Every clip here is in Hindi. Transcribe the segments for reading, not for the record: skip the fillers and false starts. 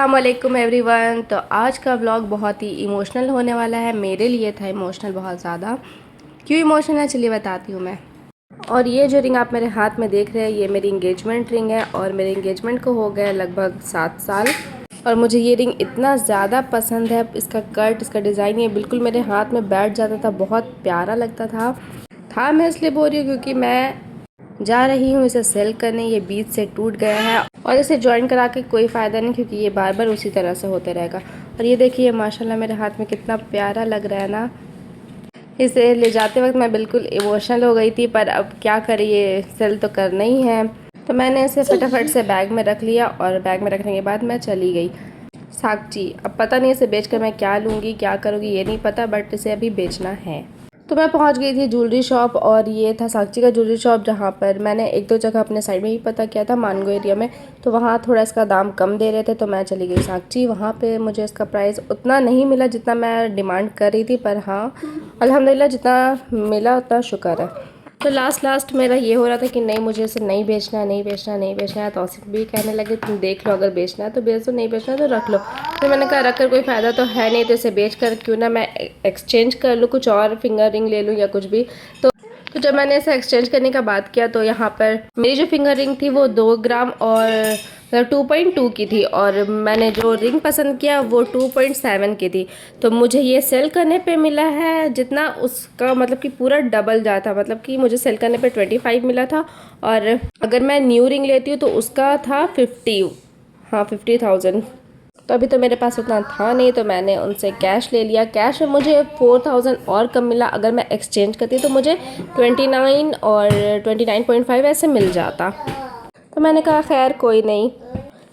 अस्सलामुअलैकुम एवरीवन। तो आज का व्लॉग बहुत ही इमोशनल होने वाला है। मेरे लिए था इमोशनल बहुत ज़्यादा। क्यों इमोशनल है चलिए बताती हूँ मैं। और ये जो रिंग आप मेरे हाथ में देख रहे हैं ये मेरी इंगेजमेंट रिंग है और मेरे इंगेजमेंट को हो गया लगभग 7 साल। और मुझे ये रिंग इतना ज़्यादा पसंद है, इसका कट, इसका डिज़ाइन, ये बिल्कुल मेरे हाथ में बैठ जाता था, बहुत प्यारा लगता था। मैं इसलिए बोल रही हूँ क्योंकि मैं जा रही हूँ इसे सेल करने। ये बीच से टूट गया है और इसे जॉइन करा के कोई फ़ायदा नहीं क्योंकि ये बार बार उसी तरह से होते रहेगा। और ये देखिए माशाल्लाह मेरे हाथ में कितना प्यारा लग रहा है ना। इसे ले जाते वक्त मैं बिल्कुल इमोशनल हो गई थी, पर अब क्या करें, ये सेल तो करना ही है। तो मैंने इसे फटाफट से बैग में रख लिया और बैग में रखने के बाद मैं चली गई सागची। अब पता नहीं इसे बेच कर मैं क्या लूँगी, क्या करूँगी ये नहीं पता, बट इसे अभी बेचना है। तो मैं पहुंच गई थी ज्वेलरी शॉप और ये था सागची का ज्वेलरी शॉप, जहां पर मैंने एक दो जगह अपने साइड में ही पता किया था मानगो एरिया में। तो वहां थोड़ा इसका दाम कम दे रहे थे तो मैं चली गई सागची। वहां पे मुझे इसका प्राइस उतना नहीं मिला जितना मैं डिमांड कर रही थी, पर हाँ अल्हम्दुलिल्लाह जितना मिला उतना शुक्र है। तो लास्ट मेरा ये हो रहा था कि नहीं मुझे इसे नहीं बेचना है, नहीं बेचना है, नहीं बेचना है। तो औसिफ भी कहने लगे तुम देख लो, अगर बेचना है तो बेच दो, नहीं बेचना है तो रख लो। तो मैंने कहा रख कर कोई फ़ायदा तो है नहीं, तो इसे बेच कर क्यों ना मैं एक्सचेंज कर लूँ, कुछ और फिंगर रिंग ले लूँ या कुछ भी। तो जब मैंने इसे एक्सचेंज करने का बात किया तो यहाँ पर मेरी जो फिंगर रिंग थी वो 2 ग्राम और 2.2 की थी और मैंने जो रिंग पसंद किया वो 2.7 की थी। तो मुझे ये सेल करने पे मिला है जितना उसका मतलब कि पूरा डबल जाता, मतलब कि मुझे सेल करने पे 25 मिला था और अगर मैं न्यू रिंग लेती हूँ तो उसका था 50,000। तो अभी तो मेरे पास उतना था नहीं तो मैंने उनसे कैश ले लिया। कैश में मुझे 4,000 और कम मिला, अगर मैं एक्सचेंज करती तो मुझे 29 और 29.5 ऐसे मिल जाता। तो मैंने कहा खैर कोई नहीं,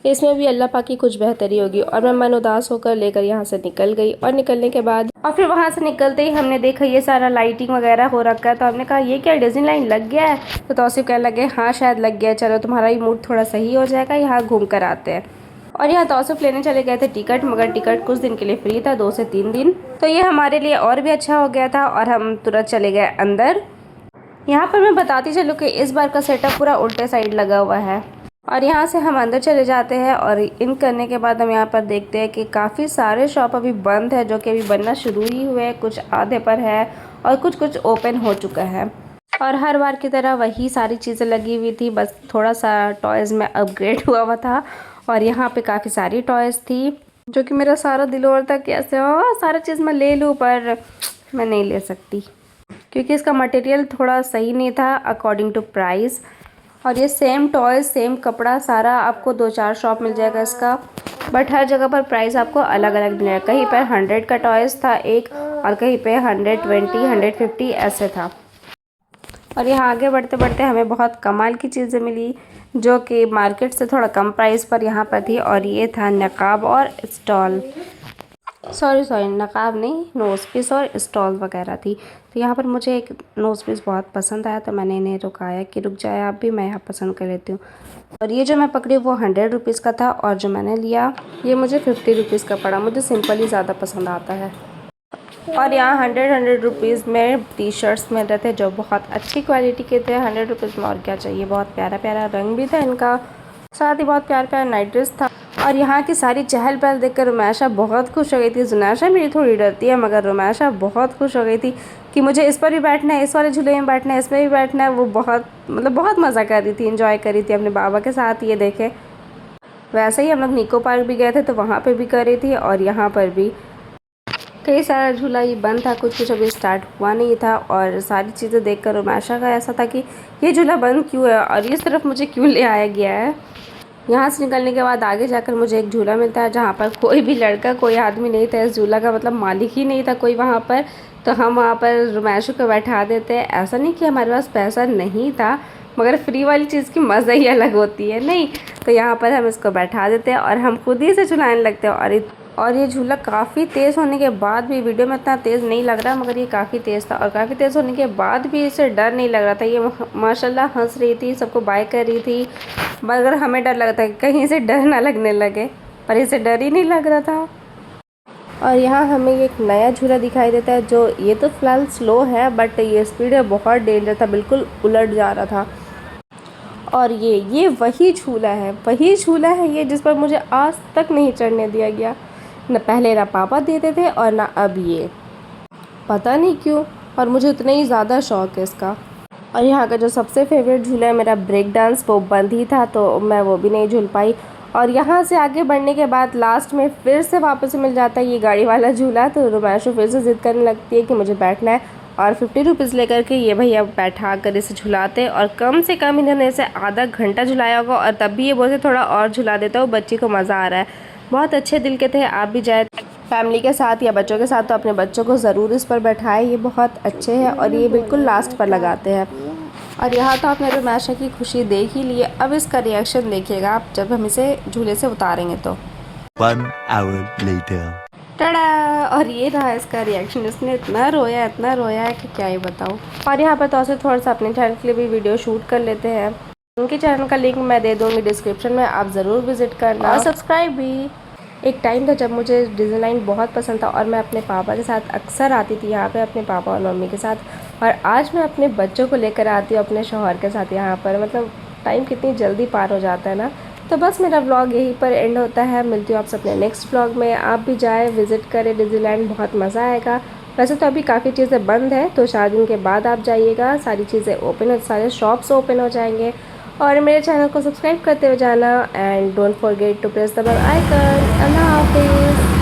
इसमें भी अल्लाह पाक की कुछ बेहतरी होगी। और मैं मन उदास होकर लेकर यहाँ से निकल गई और निकलने के बाद और फिर वहाँ से निकलते ही हमने देखा ये सारा लाइटिंग वगैरह हो रखा है। तो हमने कहा ये क्या डिज़नी लाइन लग गया है? तो तौसीफ कहने लगे हाँ शायद लग गया, चलो तुम्हारा ही मूड थोड़ा सही हो जाएगा, यहाँ घूम कर आते हैं। और यहाँ तौसीफ लेने चले गए थे टिकट, मगर टिकट कुछ दिन के लिए फ्री था, 2 से 3 दिन। तो ये हमारे लिए और भी अच्छा हो गया था और हम तुरंत चले गए अंदर। यहाँ पर मैं बताती चलूँ कि इस बार का सेटअप पूरा उल्टे साइड लगा हुआ है। और यहाँ से हम अंदर चले जाते हैं और इन करने के बाद हम यहाँ पर देखते हैं कि काफ़ी सारे शॉप अभी बंद है, जो कि अभी बनना शुरू ही हुए, कुछ आधे पर है और कुछ ओपन हो चुका है। और हर बार की तरह वही सारी चीज़ें लगी हुई थी, बस थोड़ा सा टॉयज़ में अपग्रेड हुआ था। और यहाँ पे काफ़ी सारी टॉयज़ थी जो कि मेरा सारा दिल और था कि ऐसे सारा चीज़ मैं ले लूँ, पर मैं नहीं ले सकती क्योंकि इसका मटेरियल थोड़ा सही नहीं था अकॉर्डिंग टू प्राइस। और ये सेम टॉयज़ सेम कपड़ा सारा आपको 2-4 शॉप मिल जाएगा इसका, बट हर जगह पर प्राइस आपको अलग अलग मिलेगा। कहीं पर 100 का टॉयज़ था एक और कहीं पे 120, 150 ऐसे था। और यहाँ आगे बढ़ते बढ़ते हमें बहुत कमाल की चीज़ें मिली जो कि मार्केट से थोड़ा कम प्राइस पर यहाँ पर थी। और ये था नकाब और स्टॉल, सॉरी नकाब नहीं, नोज़ पीस और स्टॉल वगैरह थी। तो यहाँ पर मुझे एक नोज़ पीस बहुत पसंद आया तो मैंने इन्हें रुकाया कि रुक जाए आप भी, मैं यहाँ पसंद कर लेती हूँ। और ये जो मैं पकड़ी वो 100 रुपीज़ का था और जो मैंने लिया ये मुझे 50 रुपीज़ का पड़ा। मुझे सिंपल ही ज़्यादा पसंद आता है। और यहाँ 100 रुपीज़ में टी शर्ट्स मिल रहे थे जो बहुत अच्छी क्वालिटी के थे। 100 रुपीज़ में और क्या चाहिए। बहुत प्यारा प्यारा रंग भी था इनका, साथ ही बहुत प्यारा प्यारा नाइट ड्रेस था। और यहाँ की सारी चहल पहल देखकर रुमैशा बहुत खुश हो गई थी। जुनैशा मेरी थोड़ी डरती है मगर रुमैशा बहुत खुश हो गई थी कि मुझे इस पर भी बैठना है, इस वाले झूले में बैठना है, इसमें भी बैठना है। वो बहुत मज़ा कर रही थी, इंजॉय कर रही थी अपने बाबा के साथ। ये देखे वैसे ही हम लोग निको पार्क भी गए थे तो वहाँ पर भी कर रही थी और यहाँ पर भी कई सारा झूला ये बंद था, कुछ अभी स्टार्ट हुआ नहीं था। और सारी चीज़ें देखकर रुमैशा का ऐसा था कि ये झूला बंद क्यों है और इस तरफ मुझे क्यों ले आया गया है। यहाँ से निकलने के बाद आगे जाकर मुझे एक झूला मिलता है जहाँ पर कोई भी लड़का, कोई आदमी नहीं था। इस झूला का मतलब मालिक ही नहीं था कोई वहाँ पर। तो हम वहाँ पर रुमैशा को बैठा देते हैं। ऐसा नहीं कि हमारे पास पैसा नहीं था, मगर फ्री वाली चीज़ की मज़ा ही अलग होती है नहीं। तो यहाँ पर हम इसको बैठा देते हैं और हम खुद ही से झुलाने लगते हैं। और ये झूला काफ़ी तेज़ होने के बाद भी, वीडियो में इतना तेज़ नहीं लग रहा मगर ये काफ़ी तेज़ था और काफ़ी तेज़ होने के बाद भी इसे डर नहीं लग रहा था। ये माशाल्लाह हंस रही थी, सबको बाय कर रही थी, मगर हमें डर लगता है कहीं से डर ना लगने लगे, पर इसे डर ही नहीं लग रहा था। और यहाँ हमें एक नया झूला दिखाई देता है जो ये तो फ़िलहाल स्लो है बट ये स्पीड है बहुत डेंजर था, बिल्कुल उलट जा रहा था। और ये वही झूला है ये जिस पर मुझे आज तक नहीं चढ़ने दिया गया। न पहले ना पापा देते थे और ना अब ये, पता नहीं क्यों, और मुझे उतना ही ज़्यादा शौक़ है इसका। और यहाँ का जो सबसे फेवरेट झूला है मेरा ब्रेक डांस, वो बंद ही था तो मैं वो भी नहीं झूल पाई। और यहाँ से आगे बढ़ने के बाद लास्ट में फिर से वापस मिल जाता है ये गाड़ी वाला झूला, तो रोमांशु फिर से ज़िद करने लगती है कि मुझे बैठना है, और 50 रुपीज़ लेकर के ये भैया बैठा कर इसे झुलाते। और कम से कम इन्होंने इसे आधा घंटा झुलाया होगा, और तब भी ये बोलते थोड़ा और झुला देता हूँ, बच्ची को मज़ा आ रहा है। बहुत अच्छे दिल के थे। आप भी जाए फैमिली के साथ या बच्चों के साथ तो अपने बच्चों को ज़रूर इस पर बैठाएं, ये बहुत अच्छे हैं और ये बिल्कुल लास्ट पर लगाते हैं। और यहाँ तो आपने रोमांशा की खुशी देख ही ली है, अब इसका रिएक्शन देखिएगा आप जब हम इसे झूले से उतारेंगे तो। 1 hour later. टड़ा! और ये रहा इसका रिएक्शन, इसने इतना रोया है कि क्या ही बताऊँ। और यहाँ पर तो ऐसे थोड़ा सा अपने चैनल के लिए भी वीडियो शूट कर लेते हैं। उनके चैनल का लिंक मैं दे दूँगी डिस्क्रिप्शन में, आप ज़रूर विज़िट करना और सब्सक्राइब भी। एक टाइम था जब मुझे डिज़ाइन बहुत पसंद था और मैं अपने पापा के साथ अक्सर आती थी यहाँ पे, अपने पापा और मम्मी के साथ। और आज मैं अपने बच्चों को लेकर आती हूँ अपने शौहर के साथ यहाँ पर। मतलब टाइम कितनी जल्दी पार हो जाता है ना। तो बस मेरा व्लॉग यहीं पर एंड होता है। मिलती हूँ आपसे अपने नेक्स्ट व्लॉग में। आप भी जाएँ, विज़िट करें डिज़नीलैंड, बहुत मज़ा आएगा। वैसे तो अभी काफ़ी चीज़ें बंद है, तो 4 दिन के बाद आप जाइएगा, सारी चीज़ें ओपन, सारे शॉप्स ओपन हो जाएंगे। और मेरे चैनल को सब्सक्राइब करते हुए जाना, and don't forget to press the bell icon. अल्लाह हाफिज़।